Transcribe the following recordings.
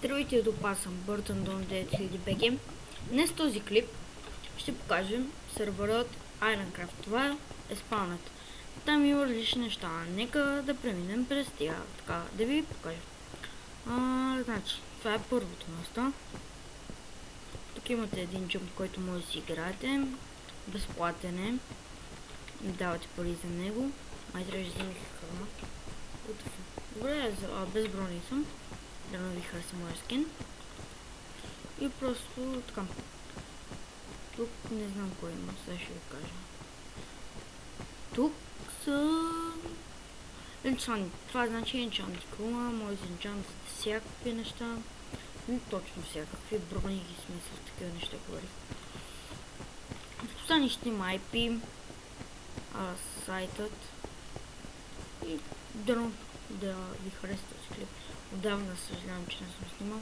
Здравейте, тук аз съм Бъртън Дон 9000 BG. Днес в този клип ще покажем сервърът Ironcraft. Това е спаунът. Там има различни неща. Нека да преминем през тях. Така, да ви покажа. Значи, това е първото място. Тук имате един джъмп, който може да си играете. Безплатен е. Не давате пари за него. Май трябва да вземете храна. Добре, без брони съм. Да ви хареса моя скин. И просто така. Тук не знам кой има, сега ще ви кажа. Тук са енчанти. Това значи енчанти крума, може да енчанти всякакви неща. Не точно всякакви, брони и смисъл, такива неща говори. Тук ще има IP, сайтът и да ви хареса този клип. Отдавна съжалявам, че не съм снимал.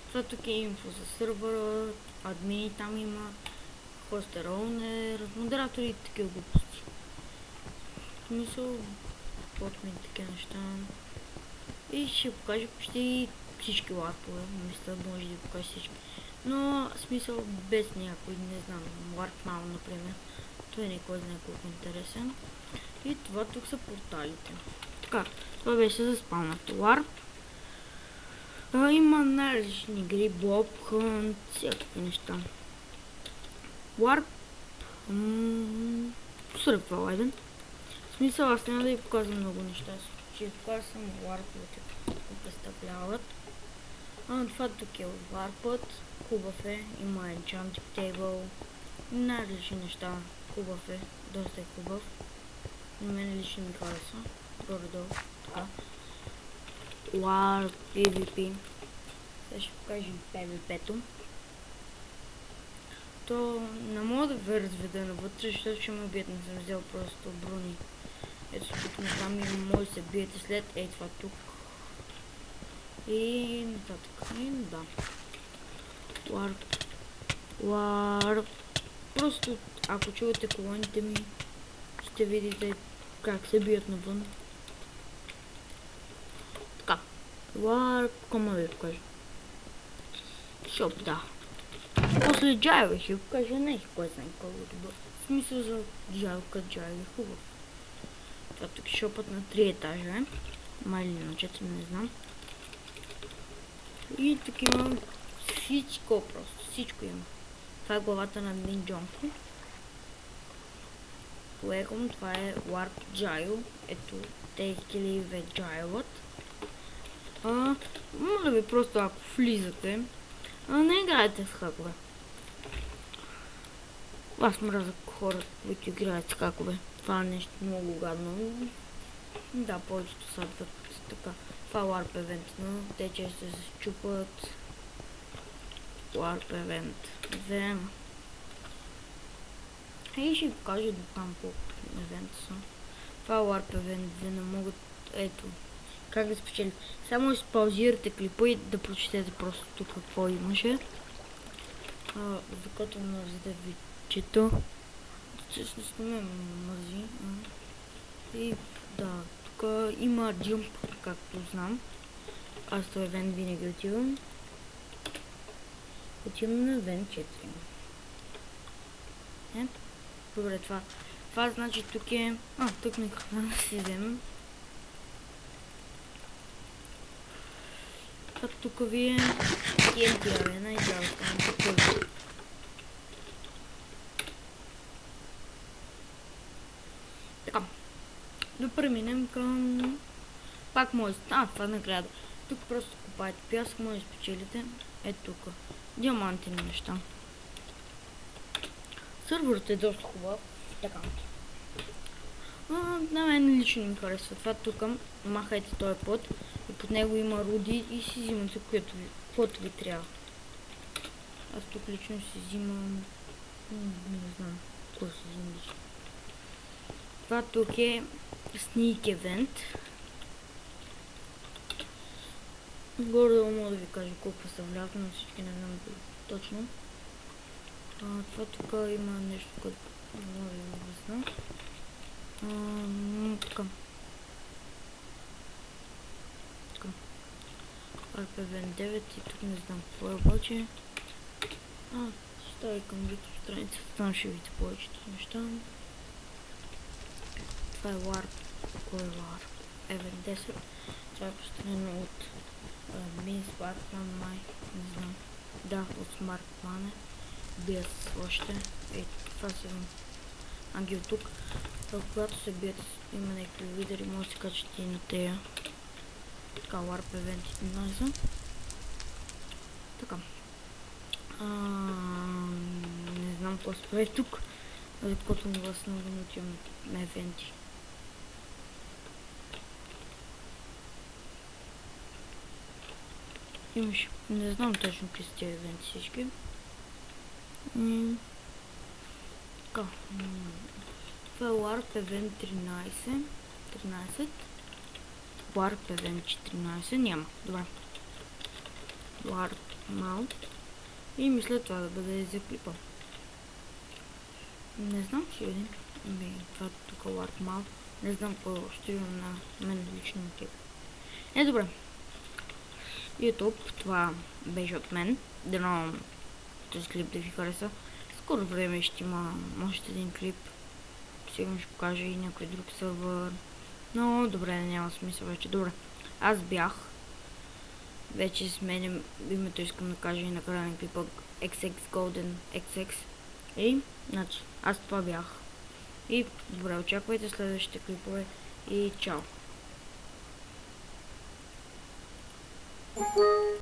Това тук е инфо за сървъра, админи там има, хостер, оунер, модератори и такива глупости. Смисъл, подмен такива неща. И ще покажа почти всички ларпове, мисля, може да покажа всички. Но смисъл без някой, не знам, ларп мал, например. Той не е кой знае колко интересен. И това тук са порталите. Така, това беше за спалната ларп. Има най-различни игри, Blob Hunt, всякакви неща. Warp, Survival Island. В смисъл, аз няма да ви показвам много неща, ще ви покажа само Warp-овете, които представляват. Това тук е от Warp-ът, хубав е, има Enchanting Table, най-различни неща, хубав е, доста е хубав. На мен лично ми хареса, горе-долу, така. Warp, PvP. Сега ще покажем PvP-то. То не мога да ви разведа навътре, защото ще ме бият, не съм взел просто брони. Ето тук там и може да се биете след това тук. И нататък. И да. Warp. Просто ако чувате колоните ми, ще видите как се бият навън. Така. Warp, кома ви покажа. Шоп, да. После джайва ще покажа, не кой знае колко добър. В смисъл за джайлка, джайва е хубав. Това тук е шопът на 3 етажа е. Май ли на 4, не знам. И тук има всичко просто, всичко има. Това е главата на Мин Джонко. Welcome, това е Warp Jail. Ето, те киливе джайлът. Моля ви просто ако влизате, не играете с хакове. Аз мразя хората, които играят с хакове. Това е нещо много гадно. Да, повечето са така. Това е Warp Event, но те често се счупват. Warp Event. Взема. И ще ви покажа до там по евента са. Това е Warp Event, вие не могат... Ето. Как да спечелите? Само изпаузирате клипа и да прочетете просто тук какво имаше. Докато може да ви чета. Всъщност не ме мързи. И да, тук има джъмп, както знам. Аз този евент винаги отивам. Отивам на евент 4. Добре, това значи тук е... тук ми храна си вземем. Тук ви е TNT арена и трябва да станете първи. Така. Да преминем към... Пак може... това накрая. Тук просто купаете пясък, може да спечелите. Ето тук. Диамантини неща. Сървърът е доста хубав. Така. На мен лично ми харесва това. Тук махайте този път и под него има руди и си взимате каквото ви трябва. Аз тук лично си взимам... не знам какво си взимам лично. Това тук е Sneak Event. Горе-долу мога да ви кажа колко представляват, но всички не знам точно. Това тук има нещо, което не мога да ви обясня. Така. Warp Event 9 и тук не знам какво е обаче. Ставай към YouTube страницата, там ще видите повечето неща. Това е Warp. Кой е Warp? Event 10. Това е построено от Min Sparkman май. Не знам. Да, от Smartman е. Бият още. Това са ангел тук. Когато се бият, има някакви лидери, може да се качат и на тея. Така, Warp Event 11. Така. Не знам какво се прави тук, защото не вас много не отивам на евенти. Имаш, не знам точно какви са тези евенти всички. Така. Това е Warp Event 13. Warp Event 14 няма. Добре. Warp Mount. И мисля това да бъде за клипа. Не знам, ще видим. Това е тук Warp Mount. Не знам какво ще имам на мен лично клип. Добре. YouTube, това беше от мен. Дано този клип да ви хареса. Скоро време ще има още един клип. Сигурно ще покажа и някой друг сервер. Но добре, няма смисъл вече. Добре. Аз бях. Вече сменям името, искам да кажа и накрая на клипа XX Golden XX. И, значи, аз това бях. И добре, очаквайте следващите клипове и чао!